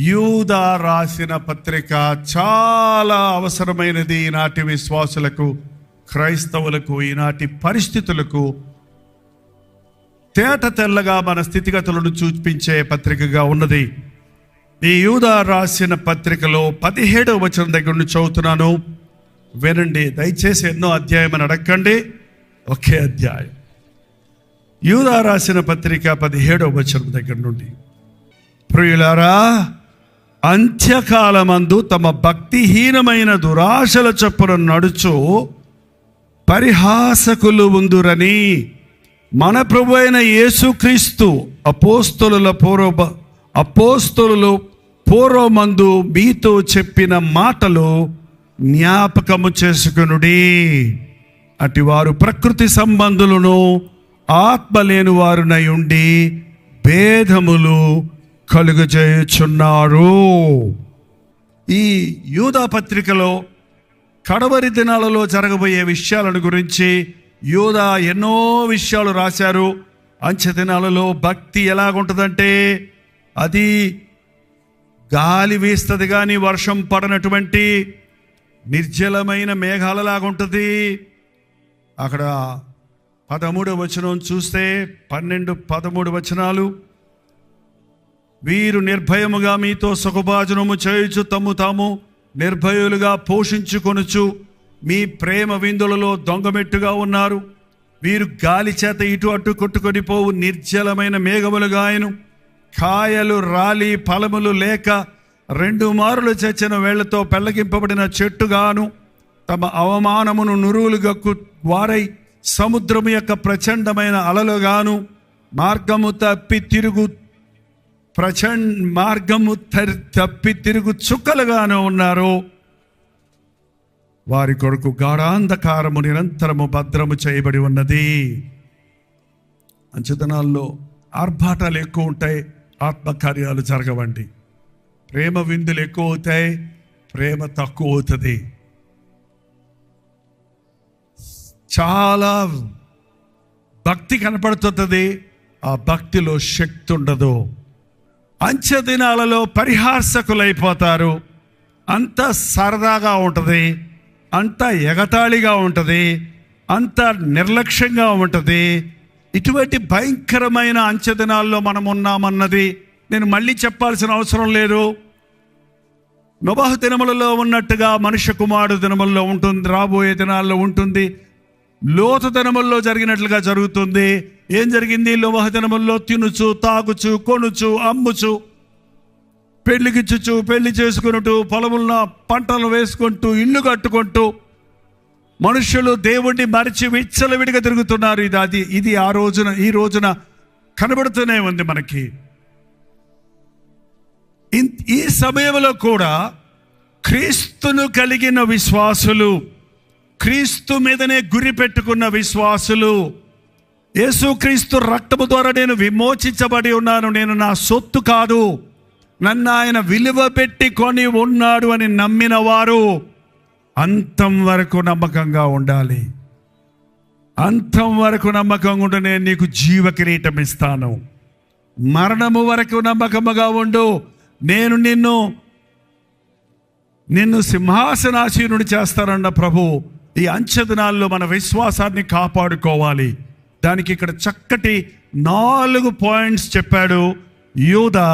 యూదా రాసిన పత్రిక చాలా అవసరమైనది ఈనాటి విశ్వాసులకు, క్రైస్తవులకు, ఈనాటి పరిస్థితులకు తేట తెల్లగా మన స్థితిగతులను చూపించే పత్రికగా ఉన్నది. ఈ యూదా రాసిన పత్రికలో 17వ వచనం దగ్గర నుండి చదువుతున్నాను, వినండి. దయచేసి ఎన్నో అధ్యాయం అని అడగండి, ఒకే అధ్యాయం. యూదా రాసిన పత్రిక 17వ వచనం దగ్గర నుండి. ప్రియులారా, అంత్యకాలమందు తమ భక్తిహీనమైన దురాశల చొప్పున నడుచు పరిహాసకులు ఉందురని మన ప్రభు అయిన యేసుక్రీస్తు అపోస్తలులు పూర్వమందు మీతో చెప్పిన మాటలు జ్ఞాపకము చేసుకొనుడి. అటు వారు ప్రకృతి సంబంధులను ఆత్మ లేని వారునై ఉండి భేదములు కలుగజేయుచున్నారు. ఈ యూదా పత్రికలో కడవరి దినాలలో జరగబోయే విషయాలను గురించి యూదా ఎన్నో విషయాలు రాశారు. అంచె దినాలలో భక్తి ఎలాగుంటుందంటే, అది గాలి వీస్తుంది కానీ వర్షం పడనటువంటి నిర్జలమైన మేఘాలలాగుంటుంది. అక్కడ 13వ వచనం చూస్తే 12-13 వచనాలు, వీరు నిర్భయముగా మీతో సుఖభాజనము చేయుచు తమ్ము తాము నిర్భయులుగా పోషించుకొనుచు మీ ప్రేమ విందులలో దొంగమెట్టుగా ఉన్నారు. వీరు గాలి చేత ఇటు అటు కొట్టుకొని పోవు నిర్జలమైన మేఘములుగాయను, కాయలు రాలి ఫలములు లేక 2 మారులు చచ్చిన వేళ్లతో పెళ్లగింపబడిన చెట్టుగాను, తమ అవమానమును నురువులుగా వారై సముద్రము యొక్క ప్రచండమైన అలలుగాను, మార్గము తప్పి తిరుగు చుక్కలుగాను ఉన్నారు. వారి కొరకు గాఢాంధకారము నిరంతరము భద్రము చేయబడి ఉన్నది. అంచెతనాల్లో ఆర్భాటాలు ఎక్కువ ఉంటాయి, ఆత్మకార్యాలు జరగవండి. ప్రేమ విందులు ఎక్కువ అవుతాయి, ప్రేమ తక్కువ అవుతుంది. చాలా భక్తి కనపడుతుంది, ఆ భక్తిలో శక్తి ఉండదు. అంచె దినాలలో పరిహాసకులైపోతారు. అంత సరదాగా ఉంటుంది, అంత ఎగతాళిగా ఉంటుంది, అంత నిర్లక్ష్యంగా ఉంటుంది. ఇటువంటి భయంకరమైన అంచె దినాల్లో మనం ఉన్నామన్నది నేను మళ్ళీ చెప్పాల్సిన అవసరం లేదు. నోబహు దినములలో ఉన్నట్టుగా మనుష్య కుమారుడు దినముల్లో ఉంటుంది, రాబోయే దినాల్లో ఉంటుంది. లోతు దినముల్లో జరిగినట్లుగా జరుగుతుంది. ఏం జరిగింది? నోబహు దినముల్లో తినుచు, తాగుచు, కొనుచు, అమ్ముచు, పెళ్లికిచ్చుచు, పెళ్లి చేసుకున్నట్టు, పొలమున్న పంటలు వేసుకుంటూ, ఇల్లు కట్టుకుంటూ మనుషులు దేవుణ్ణి మరిచి విచ్చలవిడిగా తిరుగుతున్నారు. ఇది ఈ రోజున కనబడుతూనే ఉంది మనకి. ఈ సమయంలో కూడా క్రీస్తును కలిగిన విశ్వాసులు, క్రీస్తు మీదనే గురి పెట్టుకున్న విశ్వాసులు, యేసుక్రీస్తు రక్తము ద్వారా నేను విమోచించబడి ఉన్నాను, నేను నా సొత్తు కాదు, నన్ను ఆయన విలువ పెట్టి కొని ఉన్నాడు అని నమ్మిన వారు అంతం వరకు నమ్మకంగా ఉండాలి. అంతం వరకు నమ్మకంగా ఉండి నేను నీకు జీవ కిరీటం ఇస్తాను. మరణము వరకు నమ్మకముగా ఉండు, నేను నిన్ను సింహాసనాసీనుడు చేస్తానన్న ప్రభు ఈ అంచె దినాల్లో మన విశ్వాసాన్ని కాపాడుకోవాలి. దానికి ఇక్కడ చక్కటి 4 పాయింట్స్ చెప్పాడు యూదా.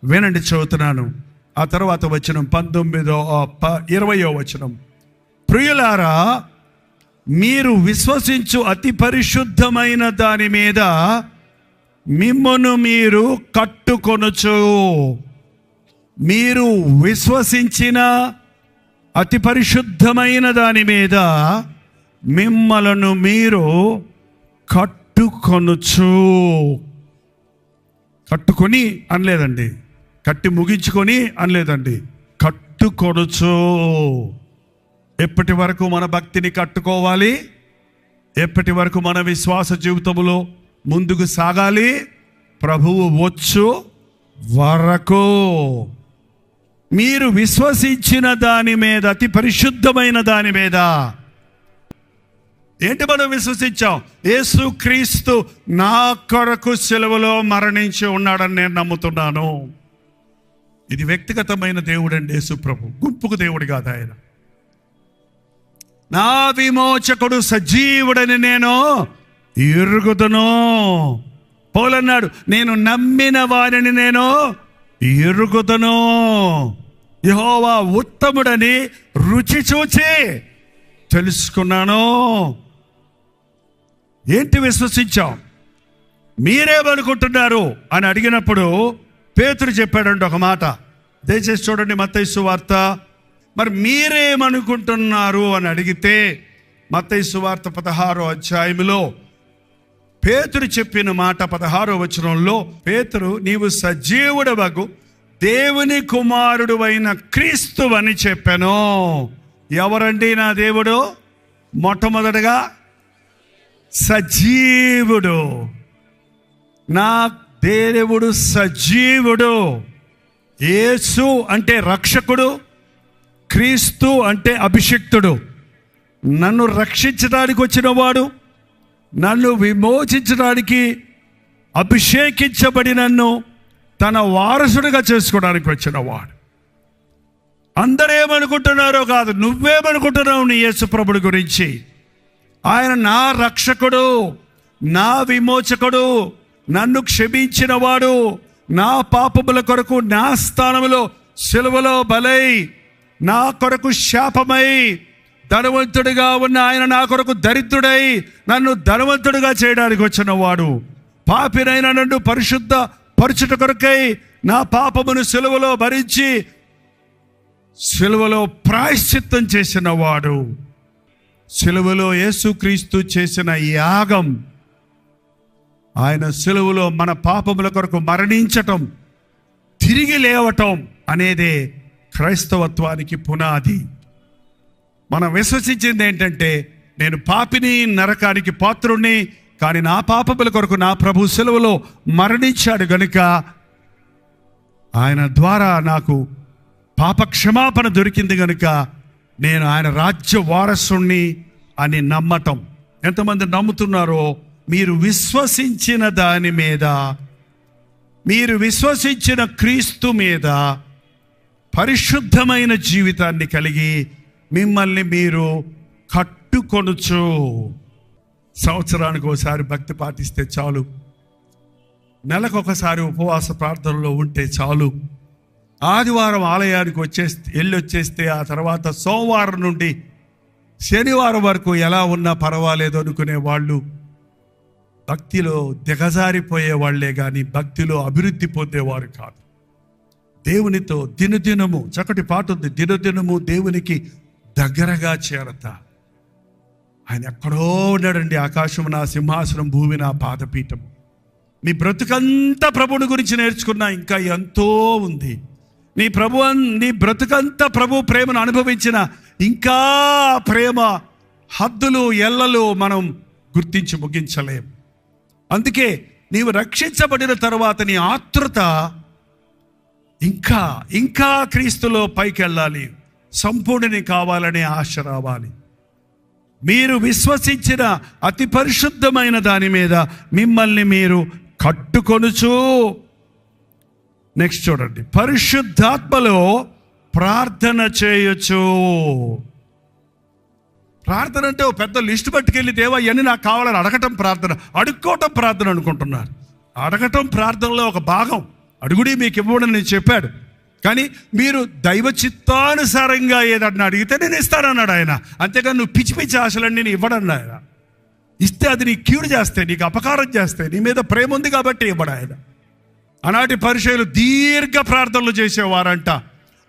వినండి, చదువుతున్నాను. ఆ తర్వాత వచనం 20వ వచనం. ప్రియులారా, మీరు విశ్వసించు అతి పరిశుద్ధమైన దాని మీద మిమ్మును మీరు కట్టుకొనుచు. మీరు విశ్వసించిన అతి పరిశుద్ధమైన దాని మీద మిమ్మలను మీరు కట్టుకొనుచు. కట్టుకొని అనలేదండి, కట్టి ముగించుకొని అనలేదండి, కట్టుకొనుచు. ఎప్పటి వరకు మన భక్తిని కట్టుకోవాలి? ఎప్పటి వరకు మన విశ్వాస జీవితంలో ముందుకు సాగాలి? ప్రభువు వచ్చు వరకు. మీరు విశ్వసించిన దాని మీద, అతి పరిశుద్ధమైన దాని మీద. ఏంటి మనం విశ్వసించాం? యేసుక్రీస్తు నా కొరకు సిలువలో మరణించి ఉన్నాడని నేను నమ్ముతున్నాను. ఇది వ్యక్తిగతమైన దేవుడు అండి యేసు ప్రభు, గుంపుకు దేవుడు కాదు ఆయన. నా విమోచకుడు సజీవుడని నేను ఎరుగుదును. పౌలన్నాడు, నేను నమ్మిన వారిని నేను ఎరుగుదును. యెహోవా ఉత్తముడని రుచి చూచి తెలుసుకున్నాను. ఏంటి విశ్వసించాం? మీరేమనుకుంటున్నారు అని అడిగినప్పుడు పేతురు చెప్పాడండి ఒక మాట. దయచేసి చూడండి మత్తయి సువార్త. మరి మీరేమనుకుంటున్నారు అని అడిగితే మత్తయి సువార్త 16వ అధ్యాయంలో పేతురు చెప్పిన మాట 16వ వచనంలో, పేతురు, నీవు సజీవుడవగు దేవుని కుమారుడు అయిన క్రీస్తు అని చెప్పాను. ఎవరండి నా దేవుడు? మొట్టమొదటగా సజీవుడు. నా దేవుడు సజీవుడు. యేసు అంటే రక్షకుడు, క్రీస్తు అంటే అభిషిక్తుడు. నన్ను రక్షించడానికి వచ్చినవాడు, నన్ను విమోచించడానికి అభిషేకించబడి నన్ను తన వారసుడిగా చేసుకోవడానికి వచ్చినవాడు. అందరేమనుకుంటున్నారో కాదు, నువ్వేమనుకుంటున్నావు నీ యేసు ప్రభుడి గురించి? ఆయన నా రక్షకుడు, నా విమోచకుడు, నన్ను క్షమించినవాడు, నా పాపముల కొరకు నా స్థానంలో సిలువలో బలై నా కొరకు శాపమై ధనవంతుడిగా ఉన్న ఆయన నా కొరకు దరిద్రుడై నన్ను ధనవంతుడిగా చేయడానికి వచ్చినవాడు. పాపినైన నన్ను పరిశుద్ధ పరచుట కొరకై నా పాపమును సిలువలో భరించి సిలువలో ప్రాయశ్చిత్తం చేసిన వాడు. సిలువలో యేసుక్రీస్తు చేసిన యాగం, ఆయన సిలువలో మన పాపముల కొరకు మరణించటం, తిరిగి లేవటం అనేదే క్రైస్తవత్వానికి పునాది. మనం విశ్వసించింది ఏంటంటే, నేను పాపిని, నరకానికి పాత్రుణ్ణి, కానీ నా పాపముల కొరకు నా ప్రభు సిలువలో మరణించాడు గనుక ఆయన ద్వారా నాకు పాప క్షమాపణ దొరికింది గనుక నేను ఆయన రాజ్య వారసుణ్ణి అని నమ్మటం. ఎంతమంది నమ్ముతున్నారో? మీరు విశ్వసించిన దాని మీద, మీరు విశ్వసించిన క్రీస్తు మీద పరిశుద్ధమైన జీవితాన్ని కలిగి మిమ్మల్ని మీరు కట్టుకొనుచు. సంవత్సరానికి ఒకసారి భక్తి పాటిస్తే చాలు, నెలకొకసారి ఉపవాస ప్రార్థనలో ఉంటే చాలు, ఆదివారం ఆలయానికి వెళ్ళొచ్చేస్తే ఆ తర్వాత సోమవారం నుండి శనివారం వరకు ఎలా ఉన్నా పర్వాలేదు అనుకునే వాళ్ళు భక్తిలో దిగజారిపోయే వాళ్లే కానీ భక్తిలో అభివృద్ధి పొందేవారు కాదు. దేవునితో దినదినము, చక్కటి పాట ఉంది, దినదినము దేవునికి దగ్గరగా చేరతా. ఆయన ఎక్కడో ఉన్నాడండి. ఆకాశం నా సింహాసనం, భూమి నా పాదపీఠము. నీ బ్రతుకంతా ప్రభుని గురించి నేర్చుకున్నా ఇంకా ఎంతో ఉంది. నీ బ్రతుకంతా ప్రభు ప్రేమను అనుభవించిన ఇంకా ప్రేమ హద్దులు ఎల్లలు మనం గుర్తించి ముగించలేం. అందుకే నీవు రక్షించబడిన తర్వాత నీ ఆతృత ఇంకా ఇంకా క్రీస్తులో పైకి వెళ్ళాలి, సంపూర్ణని కావాలనే ఆశ రావాలి. మీరు విశ్వసించిన అతి పరిశుద్ధమైన దాని మీద మిమ్మల్ని మీరు కట్టుకొనుచు. నెక్స్ట్ చూడండి, పరిశుద్ధాత్మలో ప్రార్థన చేయొచ్చు. ప్రార్థన అంటే ఓ పెద్ద లిస్టు పట్టుకెళ్ళి దేవా ఇవన్నీ నాకు కావాలని అడగటం ప్రార్థన, అడుక్కోవటం ప్రార్థన అనుకుంటున్నారు. అడగటం ప్రార్థనలో ఒక భాగం. అడుగుడి మీకు ఇవ్వడం నేను చెప్పాడు, కానీ మీరు దైవ చిత్తానుసారంగా ఏదన్నా అడిగితే నేను ఇస్తానన్నాడు ఆయన. అంతేగాని నువ్వు పిచ్చి పిచ్చి ఆశలన్నీ నేను ఇవ్వడన్నా ఆయన. ఇస్తే అది నీ కీడు చేస్తే, నీకు అపకారం చేస్తే, నీ మీద ప్రేమ ఉంది కాబట్టి ఇవ్వడు ఆయన. ఆనాటి పరిచయులు దీర్ఘ ప్రార్థనలు చేసేవారంట.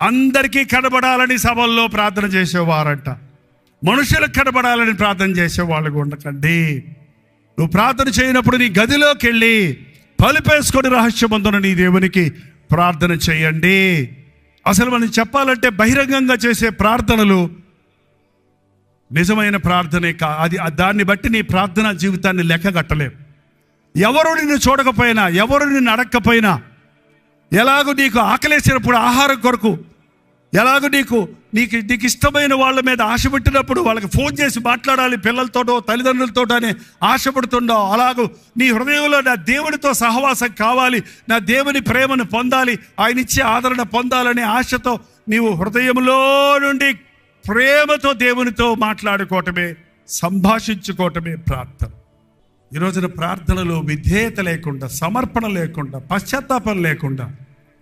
అందరికీ కనబడాలని సభల్లో ప్రార్థన చేసేవారంట. మనుషులకు కనబడాలని ప్రార్థన చేసేవాళ్ళు ఉండకండి. నువ్వు ప్రార్థన చేయనప్పుడు నీ గదిలోకి వెళ్ళి పలుపేసుకొని రహస్యమందున నీ దేవునికి ప్రార్థన చేయండి. అసలు మనం చెప్పాలంటే బహిరంగంగా చేసే ప్రార్థనలు నిజమైన ప్రార్థనే అది దాన్ని బట్టి నీ ప్రార్థనా జీవితాన్ని లెక్క కట్టలేవు. ఎవరు నిన్ను చూడకపోయినా, ఎవరు నిన్ను అడగకపోయినా, ఎలాగో నీకు ఆకలేసినప్పుడు ఆహారం కొరకు ఎలాగో నీకు ఇష్టమైన వాళ్ళ మీద ఆశ పెట్టినప్పుడు వాళ్ళకి ఫోన్ చేసి మాట్లాడాలి, పిల్లలతోటో తల్లిదండ్రులతోటో అని ఆశపడుతుండవు. అలాగూ నీ హృదయంలో నా దేవునితో సహవాసం కావాలి, నా దేవుని ప్రేమను పొందాలి, ఆయన ఇచ్చే ఆదరణ పొందాలనే ఆశతో నీవు హృదయంలో నుండి ప్రేమతో దేవునితో మాట్లాడుకోవటమే, సంభాషించుకోవటమే ప్రార్థన. ఈ రోజున ప్రార్థనలో విధేయత లేకుండా, సమర్పణ లేకుండా, పశ్చాత్తాపం లేకుండా,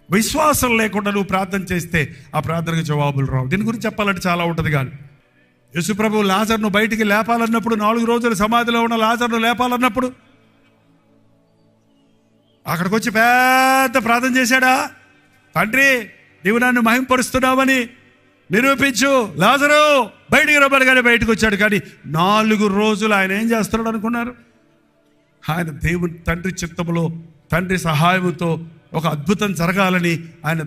విశ్వాసం లేకుండా నువ్వు ప్రార్థన చేస్తే ఆ ప్రార్థనకు జవాబులు రావు. దీని గురించి చెప్పాలంటే చాలా ఉంటుంది. కానీ యేసుప్రభు లాజరును బయటికి లేపాలన్నప్పుడు, 4 రోజులు సమాధిలో ఉన్న లాజరును లేపాలన్నప్పుడు అక్కడికి వచ్చి పెద్ద ప్రార్థన చేశాడా? తండ్రి, నీవు నన్ను మహింపరుస్తున్నావని నిరూపించు, లాజరు బయటికి రమ్మనగానే బయటకు వచ్చాడు. కానీ 4 రోజులు ఆయన ఏం చేస్తున్నాడు అనుకున్నారు? ఆయన దేవుని తండ్రి చిత్తములో, తండ్రి సహాయముతో ఒక అద్భుతం జరగాలని ఆయన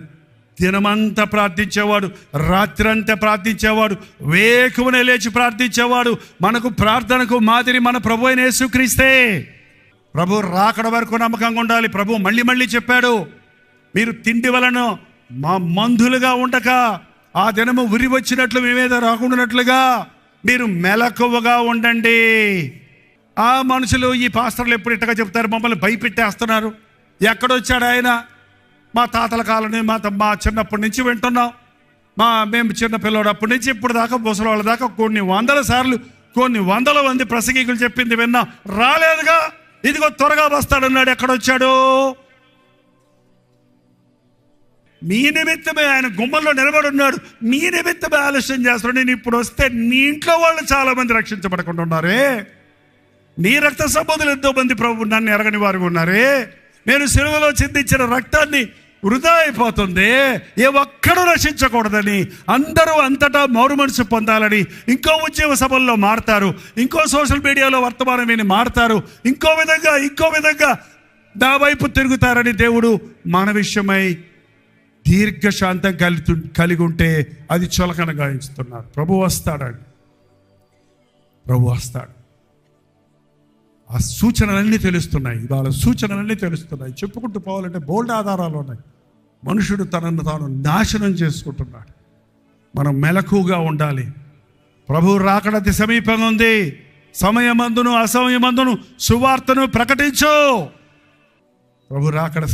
దినమంతా ప్రార్థించేవాడు, రాత్రంతా ప్రార్థించేవాడు, వేకువనే లేచి ప్రార్థించేవాడు. మనకు ప్రార్థనకు మాదిరి మన ప్రభు అయిన యేసుక్రీస్తే. ప్రభు రాకడ వరకు నమ్మకంగా ఉండాలి. ప్రభు మళ్ళీ మళ్ళీ చెప్పాడు, మీరు తిండి వలన మా మందులుగా ఉండక ఆ దినము ఉరి వచ్చినట్లు మేమేదో రాకుండానట్లుగా మీరు మెలకువగా ఉండండి. ఆ మనుషులు, ఈ పాస్టర్లు ఎప్పుడు ఇట్టగా చెప్తారు, మమ్మల్ని భయపెట్టేస్తున్నారు. ఎక్కడొచ్చాడు ఆయన? మా తాతల కాలం, మా చిన్నప్పటి నుంచి వింటున్నాం. మేము చిన్న పిల్లడప్పటి నుంచి ఇప్పుడు దాకా ముసలివాళ్ళ దాకా కొన్ని 100 సార్లు, కొన్ని 100 మంది ప్రసంగికులు చెప్పింది విన్నాం. రాలేదుగా, ఇదిగో త్వరగా వస్తాడన్నాడు. ఎక్కడొచ్చాడు? మీ నిమిత్తమే ఆయన గుమ్మంలో నిలబడి ఉన్నాడు. మీ నిమిత్తమే ఆలస్యం చేస్తున్నాడు. నేను ఇప్పుడు వస్తే నీ ఇంట్లో వాళ్ళు చాలా మంది రక్షించబడకుండా ఉన్నారే. నీ రక్త సంబంధులు ఎంతో మంది ప్రభు నన్ను ఎరగని వారు ఉన్నారే. నేను సిలువలో చిందించిన రక్తాన్ని వృధా అయిపోతుంది, ఏ ఒక్కడూ రక్షించకూడదని, అందరూ అంతటా మారు మనసు పొందాలని ఇంకో ఉద్యోగ సభల్లో మారుతారు, ఇంకో సోషల్ మీడియాలో వర్తమానం విని మారుతారు, ఇంకో విధంగా నా వైపు తిరుగుతారని దేవుడు మన విషయమై దీర్ఘశాంతం కలిగి ఉంటే అది చులకన గాయించుతున్నారు. ప్రభు వస్తాడండి, ప్రభు వస్తాడు. ఆ సూచనలన్నీ తెలుస్తున్నాయి, ఇవాళ సూచనలన్నీ తెలుస్తున్నాయి. చెప్పుకుంటూ పోవాలంటే బోల్డ్ ఆధారాలు ఉన్నాయి. మనుషుడు తనను తాను నాశనం చేసుకుంటున్నాడు. మనం మెలకుగా ఉండాలి. ప్రభు రాకడ అతి సమీపంగా ఉంది. సమయమందును అసమయమందును సువార్తను ప్రకటించు. ప్రభు రాకడ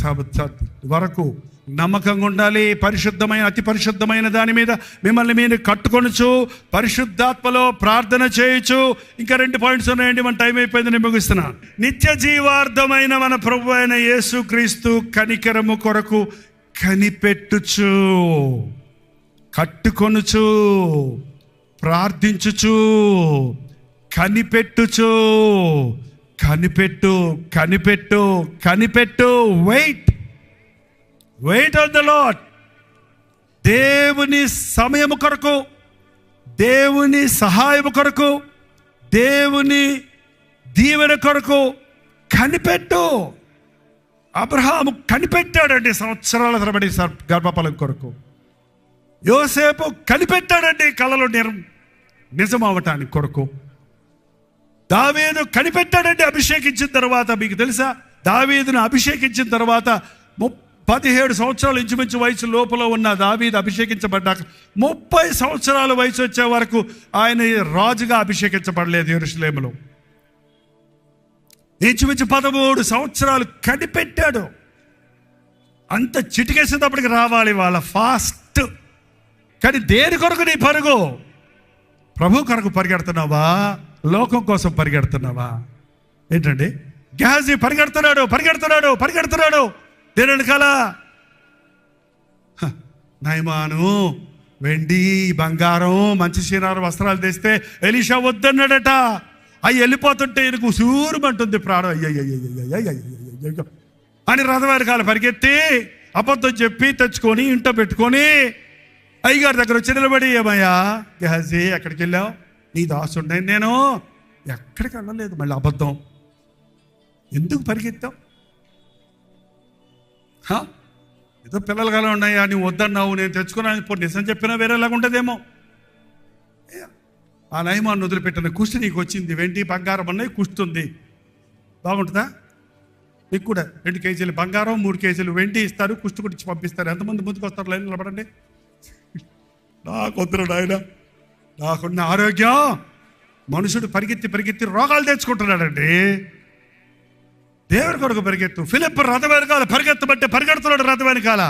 వరకు నమ్మకంగా ఉండాలి. అతి పరిశుద్ధమైన దాని మీద మిమ్మల్ని మీరు కట్టుకొనచ్చు, పరిశుద్ధాత్మలో ప్రార్థన చేయొచ్చు. ఇంకా 2 పాయింట్స్ ఉన్నాయండి, మన టైం అయిపోయింది, నేను ముగిస్తున్నాను. నిత్య జీవార్థమైన మన ప్రభు అయిన యేసుక్రీస్తు కనికరము కొరకు కనిపెట్టుచు, కట్టుకొనుచు, ప్రార్థించుచు, కనిపెట్టుచు. కనిపెట్టు. Wait on the Lord. దేవుని సమయము కొరకు, దేవుని సహాయము కొరకు, దేవుని దీవెన కొరకు కనిపెట్టు. అబ్రహాము కనిపెట్టాడండి సంవత్సరాల తరబడి గర్భఫలం కొరకు. యోసేపు కనిపెట్టాడండి కలలో నిజం అవటానికి కొరకు. దావీదు కనిపెట్టాడండి అభిషేకించిన తర్వాత. మీకు తెలుసా, దావీదును అభిషేకించిన తర్వాత 17 సంవత్సరాలు ఇంచుమించు వయసు లోపల ఉన్న దావీదు అభిషేకించబడ్డాక 30 సంవత్సరాల వయసు వచ్చే వరకు ఆయన రాజుగా అభిషేకించబడలేదు యెరూషలేములో. ఇంచుమించు 13 సంవత్సరాలు కనిపెట్టాడు. అంత చిటికేసేటప్పటికి రావాలి వాళ్ళ ఫాస్ట్. కానీ దేని కొరకు నీ పరుగు? ప్రభు కొరకు పరిగెడుతున్నావా, లోకం కోసం పరిగెడుతున్నావా? ఏంటండి, గెహాజీ పరిగెడుతున్నాడు దేని వెనకాల? నయమాను వెండి బంగారం మంచి శీనారు వస్త్రాలు తెస్తే ఎలీషా వద్దన్నాడట. అవి వెళ్ళిపోతుంటే ఈయనకు సూరుమంటుంది ప్రాణం. అయ్యయ్యో అని రథం వెనకాల పరిగెత్తి అబద్ధం చెప్పి తెచ్చుకొని ఇంట్లో పెట్టుకొని అయ్యగారి దగ్గర వచ్చి నిలబడి, ఏమయ్యా గెహాజీ ఎక్కడికి వెళ్ళావు? నీ దాసుండే నేను. ఎక్కడికి వెళ్ళలేదు. మళ్ళీ అబద్ధం. ఎందుకు పరిగెత్తావు? ఏదో పిల్లలు కల ఉన్నాయా, నువ్వు వద్దన్నావు, నేను తెచ్చుకున్నాను, ఇప్పుడు నిజం చెప్పినా వేరేలాగా ఉంటుందేమో. ఆ నయమాన్ని వదిలిపెట్టిన కుష్టి నీకు వచ్చింది, వెండి బంగారం అన్నది కుస్తుంది, బాగుంటుందా? మీకు కూడా 2 కేజీలు బంగారం 3 కేజీలు వెండి ఇస్తారు, కుష్టి కుట్టించి పంపిస్తారు. ఎంతమంది ముందుకు వస్తారు? లైన్ నిలబడండి. నాకొద్దురు నాయన, నాకున్న ఆరోగ్యం. మనుషుడు పరిగెత్తి రోగాలు తెచ్చుకుంటున్నాడండి. దేవుడి కొరకు పరిగెత్తు. ఫిలిప్ రథం వెనకాల పరిగెత్తబట్టే పరిగెడుతున్నాడు. రథం వెనకాల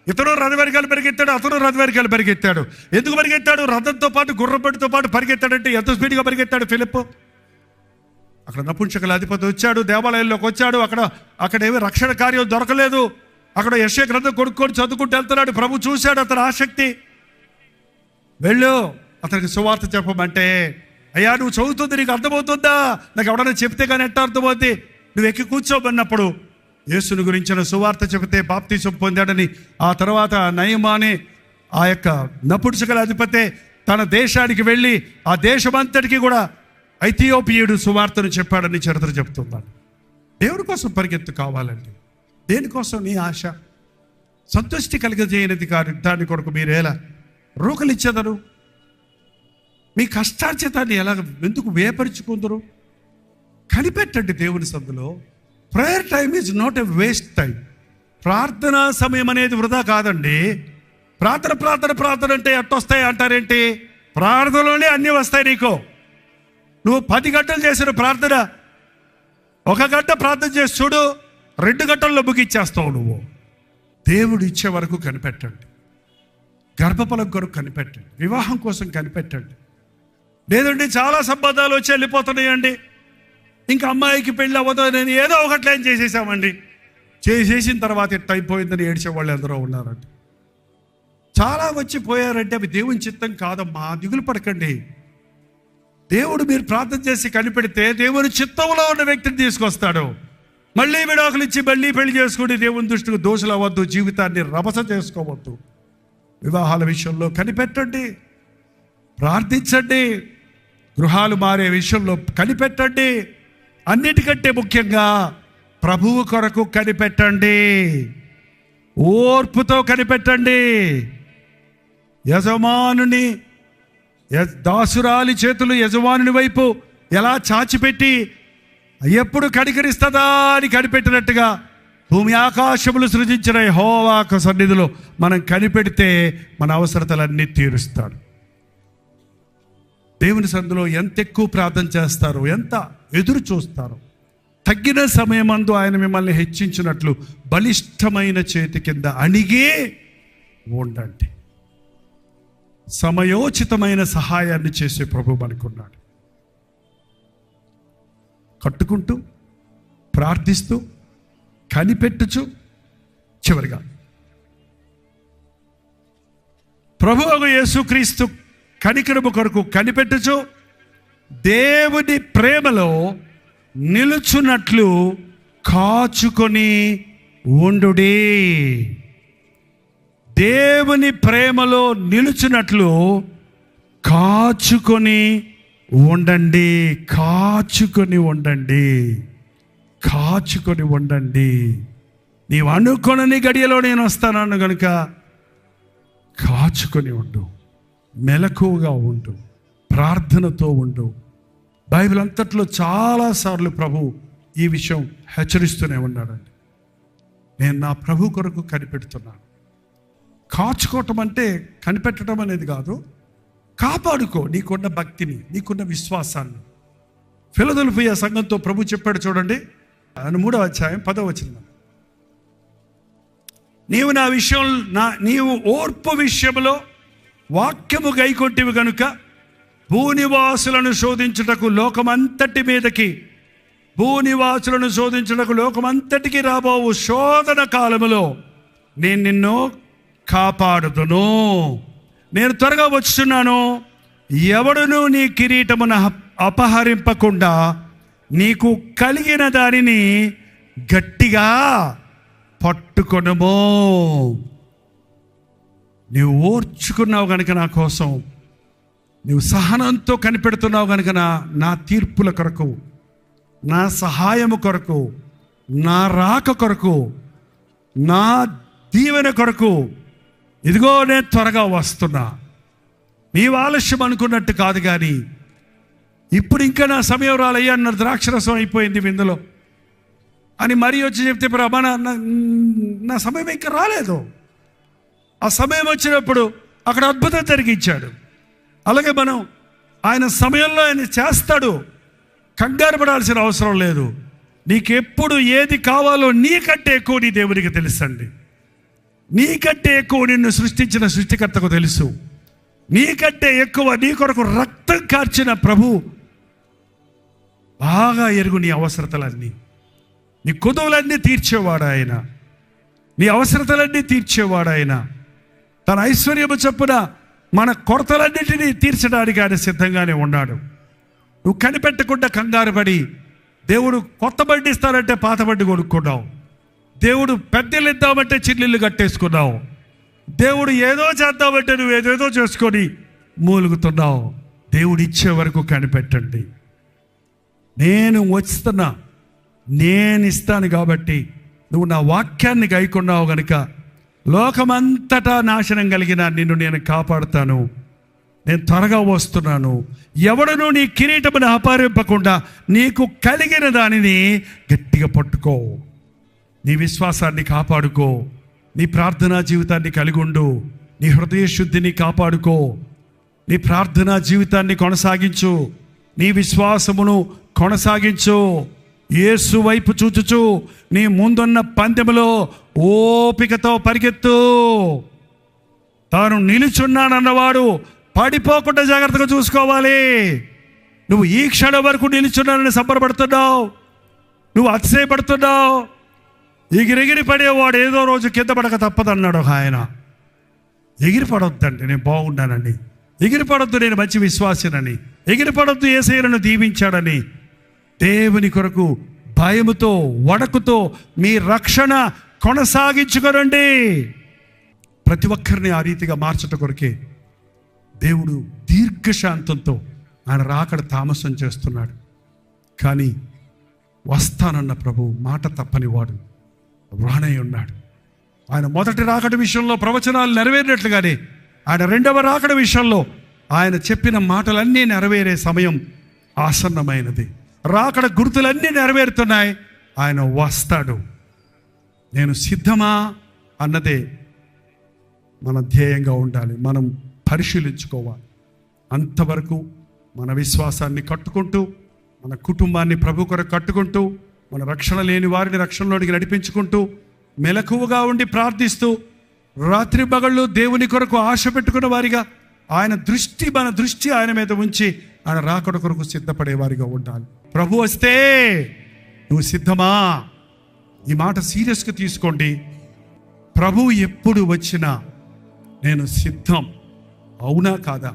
ఇతను రథం వెనకాల పరిగెత్తాడు, అతను రథం వెనకాల పరిగెత్తాడు. ఎందుకు పరిగెత్తాడు? రథంతో పాటు గుర్రపెట్టుతో పాటు పరిగెత్తాడంటే ఎంత స్పీడ్గా పరిగెత్తాడు ఫిలిప్. అక్కడ నపుంసకుల అధిపతి వచ్చాడు, దేవాలయంలోకి వచ్చాడు. అక్కడ ఏమి రక్షణ కార్యం దొరకలేదు. అక్కడ యెషయా గ్రంథం కొనుక్కొని చదువుకుంటూ వెళ్తున్నాడు. ప్రభు చూశాడు అతని ఆసక్తి. వెళ్ళు, అతనికి సువార్త చెప్పమంటే, అయ్యా నువ్వు చదువుతుంది నీకు అర్థమవుతుందా? నాకు ఎవడన్నా చెప్తే కానీ ఎట్లా అర్థమవుతుంది? నువ్వు ఎక్కి కూర్చోమన్నప్పుడు యేసుని గురించిన సువార్త చెబితే బాప్తిసం పొందాడని, ఆ తర్వాత నయమానే ఆ యొక్క నపుంసకుల అధిపతే తన దేశానికి వెళ్ళి ఆ దేశమంతటికి కూడా ఐథియోపియుడు సువార్తను చెప్పాడని చరిత్ర చెప్తున్నాడు. దేవుడి కోసం పరిగెత్తు కావాలండి. దేనికోసం నీ ఆశ? సంతృష్టి కలిగజేయనిది కాదు. దాని కొరకు మీరు ఎలా రూకలిచ్చేదరు? మీ కష్టార్జితాన్ని ఎలా ఎందుకు వేపరుచుకుందరు? కనిపెట్టండి దేవుని సందులో. Prayer time is not a waste time. ప్రార్థనా సమయం అనేది వృధా కాదండి. ప్రార్థన అంటే ఎట్టొస్తాయి అంటారేంటి? ప్రార్థనలోనే అన్నీ వస్తాయి నీకు. నువ్వు 10 గంటలు చేసిన ప్రార్థన 1 గంట ప్రార్థన చేసి చూడు, 2 గంటల్లో ముగిచ్చేస్తావు నువ్వు. దేవుడు ఇచ్చే వరకు కనిపెట్టండి. గర్భఫలం కొరకు కనిపెట్టండి. వివాహం కోసం కనిపెట్టండి. లేదండి చాలా సంబంధాలు వచ్చి వెళ్ళిపోతున్నాయండి, ఇంకా అమ్మాయికి పెళ్ళి అవ్వదు, నేను ఏదో ఒకటి లైన్ చేసేసామండి. చేసేసిన తర్వాత ఎట్ట అయిపోయిందని ఏడ్చేవాళ్ళు ఎందరో ఉన్నారండి. చాలా వచ్చి పోయారంటే అవి దేవుని చిత్తం కాదమ్మా. దిగులు పడకండి. దేవుడు మీరు ప్రార్థన చేసి కనిపెడితే దేవుని చిత్తంలో ఉన్న వ్యక్తిని తీసుకొస్తాడు. మళ్ళీ విడాకులు ఇచ్చి మళ్ళీ పెళ్లి చేసుకుని దేవుని దృష్టికి దోషులు అవ్వద్దు. జీవితాన్ని రభస చేసుకోవద్దు. వివాహాల విషయంలో కనిపెట్టండి, ప్రార్థించండి. గృహాలు మారే విషయంలో కనిపెట్టండి. అన్నిటికంటే ముఖ్యంగా ప్రభువు కొరకు కనిపెట్టండి. ఓర్పుతో కనిపెట్టండి. యజమానుని దాసురాలి చేతులు యజమానుని వైపు ఎలా చాచిపెట్టి ఎప్పుడు కనికరిస్తుందా అని కనిపెట్టినట్టుగా భూమి ఆకాశములు సృజించిన యెహోవా సన్నిధిలో మనం కనిపెడితే మన అవసరతలన్నీ తీరుస్తాడు. దేవుని సన్నిధిలో ఎంత ఎక్కువ ప్రార్థన చేస్తారో, ఎంత ఎదురు చూస్తారో, తగ్గిన సమయమందు ఆయన మిమ్మల్ని హెచ్చించినట్లు బలిష్టమైన చేతి కింద అణిగే ఉండండి. సమయోచితమైన సహాయాన్ని చేసే ప్రభు మనకున్నాడు. కట్టుకుంటూ ప్రార్థిస్తూ కనిపెట్టుచు చివరిగా ప్రభువు యేసుక్రీస్తు కనికరము కొరకు కనిపెట్టుచు దేవుని ప్రేమలో నిలుచున్నట్లు కాచుకొని ఉండుడి. దేవుని ప్రేమలో నిలుచున్నట్లు కాచుకొని ఉండండి. కాచుకొని ఉండండి. కాచుకొని ఉండండి. నీవు అనుకొనని గడియలో నేను వస్తానన్ను కనుక కాచుకొని ఉండు. మెలకువగా ఉండు. ప్రార్థనతో ఉండు. బైబిల్ అంతట్లో చాలాసార్లు ప్రభు ఈ విషయం హెచ్చరిస్తూనే ఉన్నాడండి. నేను నా ప్రభు కొరకు కనిపెడుతున్నాను. కాచుకోవటం అంటే కనిపెట్టడం అనేది కాదు. కాపాడుకో నీకున్న భక్తిని, నీకున్న విశ్వాసాన్ని. ఫిలదెల్ఫియా సంఘంతో ప్రభు చెప్పాడు చూడండి, 3వ అధ్యాయం 10వ వచనం. నీవు నా విషయం నీవు ఓర్పు విషయంలో వాక్యము గైకొంటివి గనుక భూనివాసులను శోధించుటకు లోకమంతటికి రాబోవు శోధన కాలములో నేను నిన్ను కాపాడుదును. నేను త్వరగా వచ్చున్నాను. ఎవడును నీ కిరీటమును అపహరింపకుండా నీకు కలిగిన దానిని గట్టిగా పట్టుకొనుము. నీవు ఓర్చుకున్నావు కనుక నా కోసం, నీవు సహనంతో కనిపెడుతున్నావు కనుక నా తీర్పుల కొరకు, నా సహాయము కొరకు, నా రాక కొరకు, నా దీవెన కొరకు ఇదిగో నేను త్వరగా వస్తున్నా. నీవు ఆలస్యం అనుకున్నట్టు కాదు, కానీ ఇప్పుడు ఇంకా నా సమయం రాలయ్యా, నా ద్రాక్షరసం అయిపోయింది విందులో అని మరీ వచ్చి చెప్తే ప్రభా నా సమయం ఇంకా రాలేదు. ఆ సమయం వచ్చినప్పుడు అక్కడ అద్భుతం జరిగించాడు. అలాగే మనం ఆయన సమయంలో ఆయన చేస్తాడు. కంగారు పడాల్సిన అవసరం లేదు. నీకెప్పుడు ఏది కావాలో నీకంటే ఎక్కువ నీ దేవునికి తెలుసండి. నీకంటే ఎక్కువ నిన్ను సృష్టించిన సృష్టికర్తకు తెలుసు. నీకంటే ఎక్కువ నీ కొరకు రక్తం కార్చిన ప్రభు బాగా ఎరుగు నీ అవసరతలన్నీ. నీ కొదువులన్నీ తీర్చేవాడు ఆయన. నీ అవసరతలన్నీ తీర్చేవాడు ఆయన. తన ఐశ్వర్యము చొప్పున మన కొరతలన్నింటినీ తీర్చడానికి ఆయన సిద్ధంగానే ఉన్నాడు. నువ్వు కనిపెట్టకుండా కంగారు పడి దేవుడు కొత్త బండి ఇస్తానంటే పాత బండి కొనుక్కున్నావు. దేవుడు పెద్దలు ఇద్దామంటే చిల్లిళ్ళు కట్టేసుకున్నావు. దేవుడు ఏదో చేద్దామంటే నువ్వు ఏదేదో చేసుకొని మూలుగుతున్నావు. దేవుడు ఇచ్చే వరకు కనిపెట్టండి. నేను వస్తున్నా, నేను ఇస్తాను కాబట్టి నువ్వు నా వాక్యాన్ని గైకొన్నావు గనుక లోకమంతటా నాశనం కలిగిన నిన్ను నేను కాపాడుతాను. నేను త్వరగా వస్తున్నాను. ఎవడనూ నీ కిరీటమును అపహరింపకుండా నీకు కలిగిన దానిని గట్టిగా పట్టుకో. నీ విశ్వాసాన్ని కాపాడుకో. నీ ప్రార్థనా జీవితాన్ని కలిగి ఉండు. నీ హృదయ శుద్ధిని కాపాడుకో. నీ ప్రార్థనా జీవితాన్ని కొనసాగించు. నీ విశ్వాసమును కొనసాగించు. యేసు వైపు చూచుచు నీ ముందున్న పందెములో ఓపికతో పరిగెత్తు. తాను నిలుచున్నానన్నవాడు పడిపోకుండా జాగ్రత్తగా చూసుకోవాలి. నువ్వు ఈ క్షణం వరకు నిలుచున్నానని సంబరపడుతున్నావు, నువ్వు అతిశయపడుతున్నావు. ఎగిరెగిరి పడేవాడు ఏదో రోజు కింద పడక తప్పదన్నాడు ఆయన. ఎగిరిపడొద్దండి, నేను బాగున్నానని. ఎగిరిపడొద్దు, నేను మంచి విశ్వాసినని. ఎగిరిపడొద్దు, యేసయ్యను దీవించాడని. దేవుని కొరకు భయముతో వణకుతో మీ రక్షణ కొనసాగించుకోనండి. ప్రతి ఒక్కరిని ఆ రీతిగా మార్చట కొరకే దేవుడు దీర్ఘశాంతంతో ఆయన రాకడ తామసం చేస్తున్నాడు. కానీ వస్తానన్న ప్రభు మాట తప్పని వాడు రానై ఉన్నాడు. ఆయన మొదటి రాకడ విషయంలో ప్రవచనాలు నెరవేరినట్లుగానే ఆయన రెండవ రాకడ విషయంలో ఆయన చెప్పిన మాటలన్నీ నెరవేరే సమయం ఆసన్నమైనది. రాకడ గుర్తులన్నీ నెరవేరుతున్నాయి. ఆయన వస్తాడు. నేను సిద్ధమా అన్నదే మన ధ్యేయంగా ఉండాలి. మనం పరిశీలించుకోవాలి. అంతవరకు మన విశ్వాసాన్ని కట్టుకుంటూ, మన కుటుంబాన్ని ప్రభు కొరకు కట్టుకుంటూ, మన రక్షణ లేని వారిని రక్షణలోనికి నడిపించుకుంటూ, మెలకువగా ఉండి ప్రార్థిస్తూ, రాత్రి పగళ్ళు దేవుని కొరకు ఆశ పెట్టుకున్న వారిగా మన దృష్టి ఆయన మీద ఉంచి ఆయన రాకడ కొరకు సిద్ధపడే వారిగా ఉండాలి. ప్రభు వస్తే నువ్వు సిద్ధమా? ఈ మాట సీరియస్గా తీసుకోండి. ప్రభు ఎప్పుడు వచ్చినా నేను సిద్ధం. అవునా కాదా?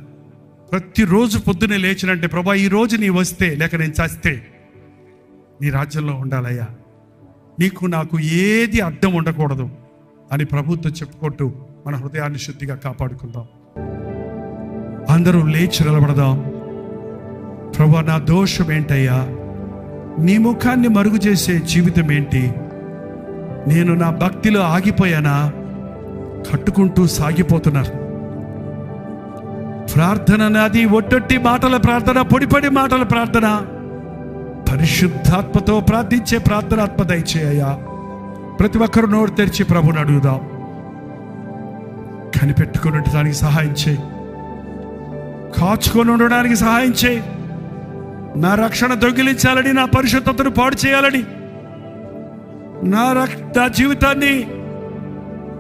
ప్రతిరోజు పొద్దునే లేచినంటే ప్రభా ఈరోజు నీ వస్తే, లేక నేను చస్తే నీ రాజ్యంలో ఉండాలయ్యా, నీకు నాకు ఏది అడ్డం ఉండకూడదు అని ప్రభుతో చెప్పుకుంటూ మన హృదయాన్ని శుద్ధిగా కాపాడుకుందాం. అందరూ లేచి నిలబడదాం. ప్రభా నా దోషం ఏంటయ్యా? నీ ముఖాన్ని మరుగు చేసే జీవితం ఏంటి? నేను నా భక్తిలో ఆగిపోయానా? కట్టుకుంటూ సాగిపోతున్నారు. ప్రార్థన నాది ఒట్టొట్టి మాటల ప్రార్థన, పొడిపడి మాటల ప్రార్థన. పరిశుద్ధాత్మతో ప్రార్థించే ప్రార్థనాత్మ దయచేయ్యా. ప్రతి ఒక్కరు నోరు తెరిచి ప్రభుని అడుగుదాం. కనిపెట్టుకుని ఉండడానికి సహాయం చేయి. కాచుకొని ఉండడానికి సహాయం చేయి. నా రక్షణ దొంగిలించాలని, నా పరిశుద్ధతను పాడు చేయాలని, నా జీవితాన్ని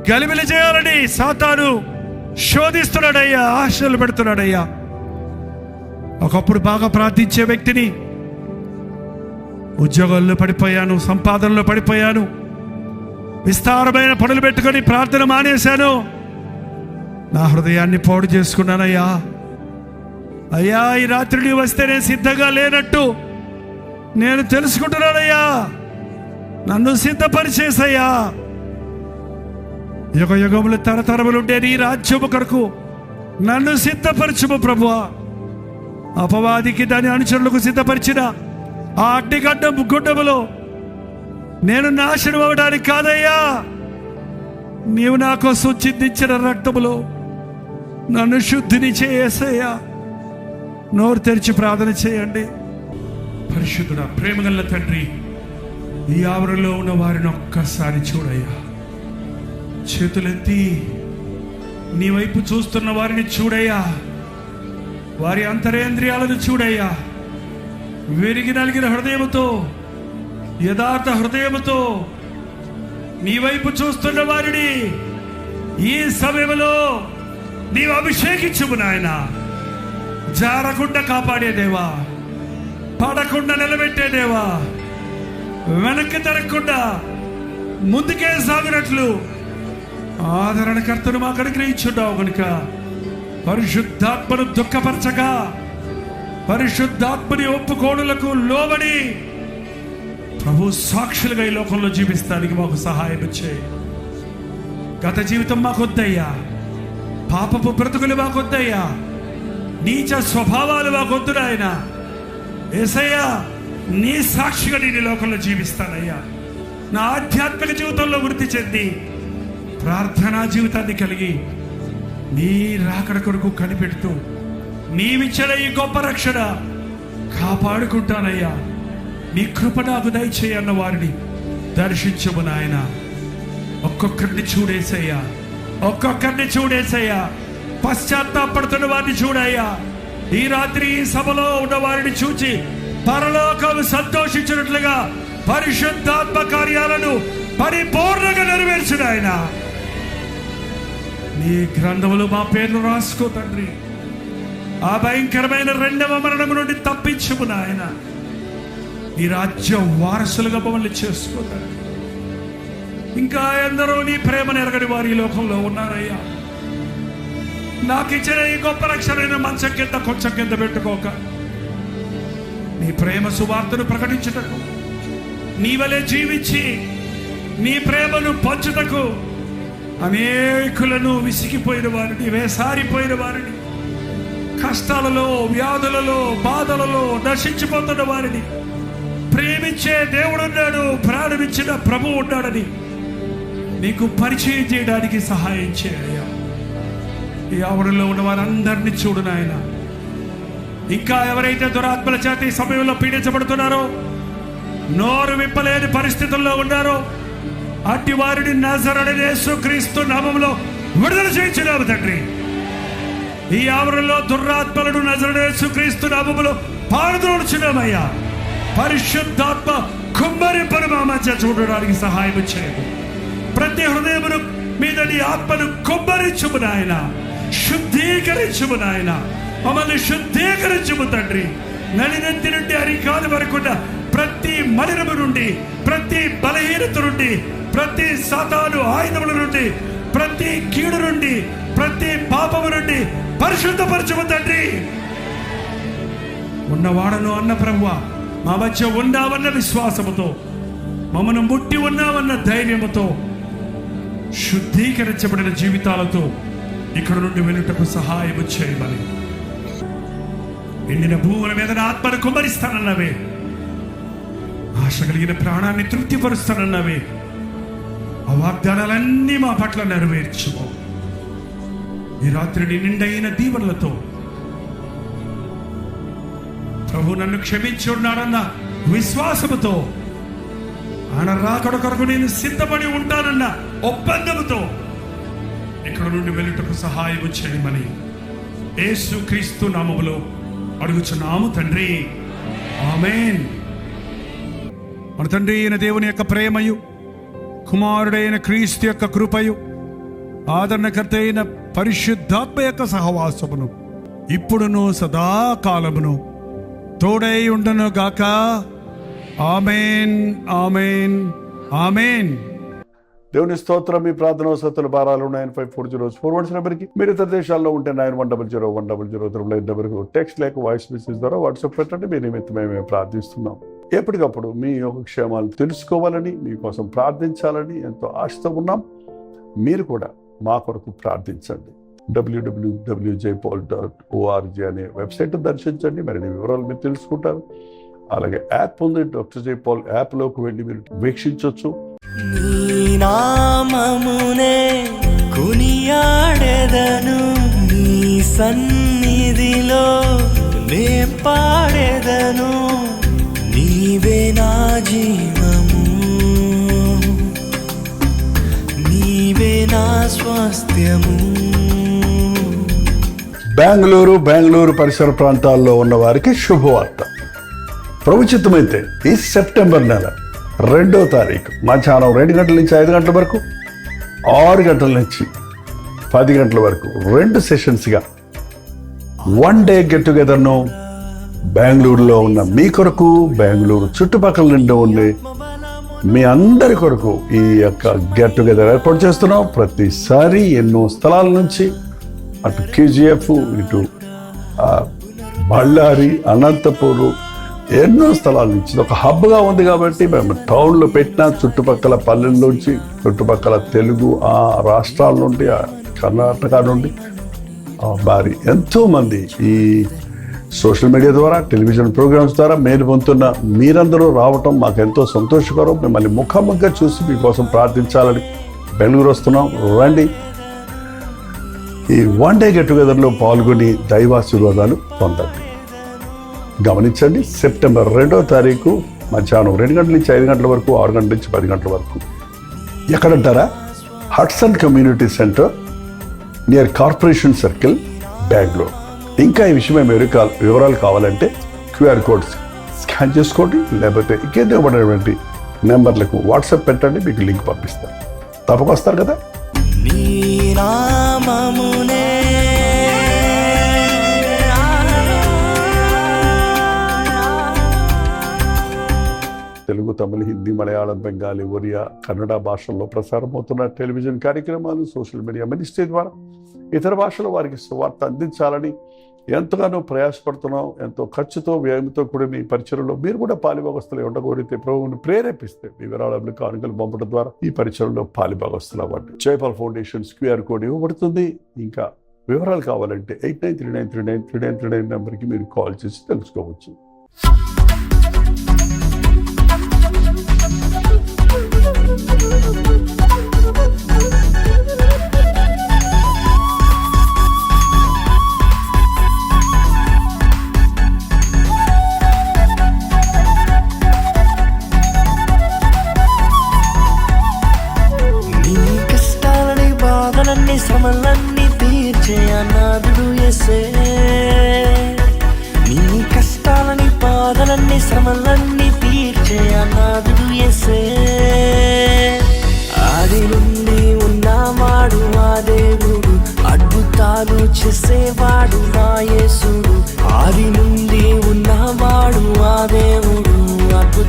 గలిబిలి చేయాలని సాతాను శోధిస్తున్నాడయ్యా, ఆశలు పెడుతున్నాడయ్యా. ఒకప్పుడు బాగా ప్రార్థించే వ్యక్తిని ఉద్యోగాల్లో పడిపోయాను, సంపాదనలో పడిపోయాను, విస్తారమైన పనులు పెట్టుకొని ప్రార్థన మానేశాను, నా హృదయాన్ని పాడు చేసుకున్నానయ్యా. అయ్యా ఈ రాత్రి నీ వస్తే నేను సిద్ధంగా లేనట్టు నేను తెలుసుకుంటున్నానయ్యా. నన్ను సిద్ధపరిచేసయ్యా. యుగ యుగములు తరతరములుండే నీ రాజ్యము కొరకు నన్ను సిద్ధపరచుము ప్రభువా. అపవాదికి దాని అనుచరులకు సిద్ధపరిచిన ఆ అగ్నిగడ్డం గుడ్డములో నేను నాశనం అవడానికి కాదయ్యా, నీవు నా కోసం చిందించిన రక్తములో నన్ను శుద్ధిని చేయేసయ్యా. నోరు తెరిచి ప్రార్థన చేయండి. పరిశుద్ధుడా, ప్రేమగల తండ్రి, ఈ ఆవరణలో ఉన్న వారిని ఒక్కసారి చూడయ్యా. చేతులెత్తి నీ వైపు చూస్తున్న వారిని చూడయ్యా, వారి అంతరేంద్రియాలను చూడయ్యా. విరిగి నలిగిన హృదయముతో, యథార్థ హృదయముతో నీ వైపు చూస్తున్న వారిని ఈ సమయంలో నీవు అభిషేకించుము నాయన. జారకుండా కాపాడే దేవా, పడకుండా నిలబెట్టే దేవా, వెనక్కి తిరగకుండా ముందుకే సాగినట్లు ఆదరణకర్తను మాకు అనుగ్రహించున్నావు కనుక పరిశుద్ధాత్మను దుఃఖపరచక, పరిశుద్ధాత్మని ఒప్పుకోడులకు లోబడి ప్రభు సాక్షులుగా ఈ లోకంలో జీవిస్తానికి మాకు సహాయం చేయి. గత జీవితం మాకొద్దయ్యా, పాపపు బ్రతుకులు మాకొద్దయ్యా, నీచ స్వభావాలు మాకొద్దు నాయన. యేసయ్యా, నీ సాక్షిగా నేను ఈ లోకంలో జీవిస్తానయ్యా. నా ఆధ్యాత్మిక జీవితంలో వృద్ధి చెంది ప్రార్థనా జీవితాన్ని కలిగి నీ రాకడ కొరకు కనిపెడుతూ నీవిచ్చిన ఈ గొప్ప రక్షణ కాపాడుకుంటానయ్యా. నీ కృప నాకు దయచేయన్న వారిని దర్శించము నాయన. ఒక్కొక్కరిని చూడేసయ్యా, ఒక్కొక్కరిని చూడేసయ్యా. పశ్చాత్తాపడుతున్న వారిని చూడయ్యా. ఈ రాత్రి ఈ సభలో ఉన్న వారిని చూచి పరలోకం సంతోషించినట్లుగా పరిశుద్ధాత్మ కార్యాలను పరిపూర్ణంగా నెరవేర్చిన ఆయన నీ గ్రంథములు మా పేర్లు రాసుకో తండ్రి. ఆ భయంకరమైన రెండవ మరణము నుండి తప్పించుము నాయన. నీ రాజ్య వారసులుగా మమ్మల్ని చేసుకో తండ్రి. ఇంకా ఎందరో నీ ప్రేమను ఎరగని వారి ఈ లోకంలో ఉన్నారయ్యా. నాకు ఇచ్చిన ఈ గొప్ప రక్షణ మంచం కింద కొంచెం కింద పెట్టుకోక నీ ప్రేమ సువార్తను ప్రకటించుటకు, నీ వలె జీవించి నీ ప్రేమను పంచుటకు అనేకులను విసిగిపోయిన వారిని, వేసారిపోయిన వారిని, కష్టాలలో, వ్యాధులలో, బాధలలో నశించిపోతున్న వారిని ప్రేమించే దేవుడున్నాడు, ప్రాణమిచ్చిన ప్రభువు ఉన్నాడని నీకు పరిచయం చేయడానికి సహాయం చేయ్యా. ఈ ఆవరణలో ఉన్న వారందరినీ చూడు నాయన. ఇంకా ఎవరైతే దురాత్మల చేత ఈ సమయంలో పీడించబడుతున్నారో, నోరు విప్పలేని పరిస్థితుల్లో ఉన్నారో, అట్టి వారిని నజరేయుడైన యేసుక్రీస్తు నామములో విడుదల చేయించున్నాము తండ్రి. ఈ ఆవరణలో దురాత్మలను నజరేయుడైన యేసుక్రీస్తు నామములో పారద్రోలుచున్నామయ్యా. పరిశుద్ధాత్మ కుమ్మరింపను మా మధ్య చూడడానికి సహాయం చేయము. ప్రతి హృదయమును మీద నీ ఆత్మను కుమ్మరించుము నాయన. శుద్ధీకరించుము నాయన. మమ్మల్ని శుద్ధీకరించుము తండ్రి. నడినెత్తి నుండి అరికాలు వరకున్న ప్రతి మలినము నుండి, ప్రతి బలహీనత నుండి, ప్రతి సాతాను ఆయుధముల నుండి, ప్రతి కీడు నుండి, ప్రతి పాపము నుండి పరిశుద్ధపరచుము తండ్రి. ఉన్నవాడను అన్న ప్రభువా, మా మధ్య ఉన్నావన్న విశ్వాసముతో, మమ్మను ముట్టి ఉన్నావన్న ధైర్యముతో, శుద్ధీకరించబడిన జీవితాలతో ఇక్కడ నుండి వెళ్ళుటకు సహాయము చేయమని, ఎండిన భూముల మీద నా ఆత్మను కుమ్మరిస్తానన్నవే, ఆశ కలిగిన ప్రాణాన్ని తృప్తిపరుస్తానన్నవే, ఆ వాగ్దానాలన్నీ మా పట్ల నెరవేర్చుకో. ఈ రాత్రిని నిండైన దీవెనలతో ప్రభు నన్ను క్షమించి ఉన్నాడన్న విశ్వాసముతో, ఆయన రాకడ కొరకు నేను సిద్ధపడి ఉంటానన్న ఒప్పందముతో ఇక్కడ నుండి వెళ్ళుటకు సహాయం చేయమని యేసుక్రీస్తు నామములో అడుగుచున్నాము తండ్రి. ఆమేన్. మన తండ్రి అయిన దేవుని యొక్క ప్రేమయు, కుమారుడైన క్రీస్తు యొక్క కృపయు, ఆదరణకర్త అయిన పరిశుద్ధాత్మ యొక్క సహవాసమును ఇప్పుడును సదాకాలమును తోడై ఉండను గాక. ఆమేన్, ఆమేన్, ఆమేన్. దేవుని స్తోత్రం. మీ ప్రార్థన వసతుల భారాలు 954041 నెంబర్కి, మీరు ఇతర దేశాల్లో ఉంటే 91001000 నెంబర్కి టెక్స్ట్ లేక వాయిస్ మెసేజ్ ద్వారా వాట్సాప్ పెట్టండి. మీ నిమిత్తమే మేము ప్రార్థిస్తున్నాం. ఎప్పటికప్పుడు మీ యోగక్షేమాలు తెలుసుకోవాలని, మీకోసం ప్రార్థించాలని ఎంతో ఆశతో ఉన్నాం. మీరు కూడా మా కొరకు ప్రార్థించండి. www.jpaul.org అనే వెబ్సైట్ దర్శించండి. మరిన్ని వివరాలు మీరు తెలుసుకుంటారు. అలాగే యాప్ ఉంది, డాక్టర్ జై పాల్ యాప్లోకి వెళ్ళి మీరు వీక్షించవచ్చు. నీ నామమునే కొనియాడెదను, నీ సన్నిధిలో నే పాడెదను. నీవే నా జీవము, నీవే నా స్వాస్థ్యము. బెంగళూరు పరిసర ప్రాంతాల్లో ఉన్న వారికి శుభవార్త. ప్రభుచితమైతే ఈ సెప్టెంబర్ నెల 2వ తారీఖు మధ్యాహ్నం 2 గంటల నుంచి 5 గంటల వరకు, 6 గంటల నుంచి 10 గంటల వరకు 2 సెషన్స్గా 1 డే గెట్ టుగెదర్ను బెంగళూరులో ఉన్న మీ కొరకు, బెంగళూరు చుట్టుపక్కల నుండి ఉండే మీ అందరి కొరకు ఈ యొక్క గెట్ టుగెదర్ ఏర్పాటు చేస్తున్నాం. ప్రతిసారి ఎన్నో స్థలాల నుంచి, అటు కేజీఎఫ్, ఇటు బళ్ళారి, అనంతపూరు, ఎన్నో స్థలాల నుంచి ఒక హబ్గా ఉంది. కాబట్టి మేము టౌన్లో పెట్టిన చుట్టుపక్కల పల్లెల్లోంచి, చుట్టుపక్కల తెలుగు ఆ రాష్ట్రాల నుండి, కర్ణాటక నుండి భారీ ఎంతోమంది ఈ సోషల్ మీడియా ద్వారా, టెలివిజన్ ప్రోగ్రామ్స్ ద్వారా మేలు పొందుతున్న మీరందరూ రావటం మాకు ఎంతో సంతోషకరం. మిమ్మల్ని ముఖాముఖిగా చూసి మీకోసం ప్రార్థించాలని బెంగళూరు వస్తున్నాం. రండి, ఈ 1 డే గెట్ టుగెదర్లో పాల్గొని దైవాశీర్వాదాలు పొందండి. గమనించండి, సెప్టెంబర్ 2వ తారీఖు మధ్యాహ్నం 2 గంటల నుంచి 5 గంటల వరకు, 6 గంటల నుంచి 10 గంటల వరకు. ఎక్కడంటారా? Hudson community centre near corporation circle, Bengaluru. ఇంకా ఈ విషయమే వివరాలు కావాలంటే QR కోడ్ స్కాన్ చేసుకోండి, లేకపోతే ఇంకేదో ఇవ్వబడినటువంటి నెంబర్లకు వాట్సాప్ పెట్టండి, మీకు లింక్ పంపిస్తాను. తప్పక వస్తారు కదా. నీ నామమునే తెలుగు, తమిళ, హిందీ, మలయాళం, బెంగాలీ, ఒరియా, కన్నడ భాషల్లో ప్రసారం అవుతున్న టెలివిజన్ కార్యక్రమాలు, సోషల్ మీడియా మినిస్ట్రీ ద్వారా ఇతర భాషల వారికి సువార్త అందించాలని ఎంతగానో ప్రయాసపడుతున్నాం. ఎంతో ఖర్చుతో, వ్యయంతో కూడిన ఈ పరిచయంలో మీరు కూడా పాలిభాగస్తులు ఉండగోరితే, ప్రభువుని ప్రేరేపిస్తే మీ విరాళాలు, కానుకలు పంపడం ద్వారా ఈ పరిచయంలో పాలిభాగస్తులు అవ్వండి. జైపాల్ ఫౌండేషన్స్ QR కోడ్ ఇవ్వబడుతుంది. ఇంకా వివరాలు కావాలంటే 8939393939 నెంబర్కి మీరు కాల్ చేసి తెలుసుకోవచ్చు. శ్రమలన్నీ తీర్చే అనాథుడు యేసే. నీ కష్టాలని, బాధలన్నీ, శ్రమలన్నీ తీర్చే అనాథుడు యేసే. ఆది నుండి ఉన్నవాడు ఆ దేవుడు, అద్భుతాలు చేసేవాడు నా యేసుడు. ఆది నుండి ఉన్నవాడు ఆ దేవుడు, అద్భుతాలు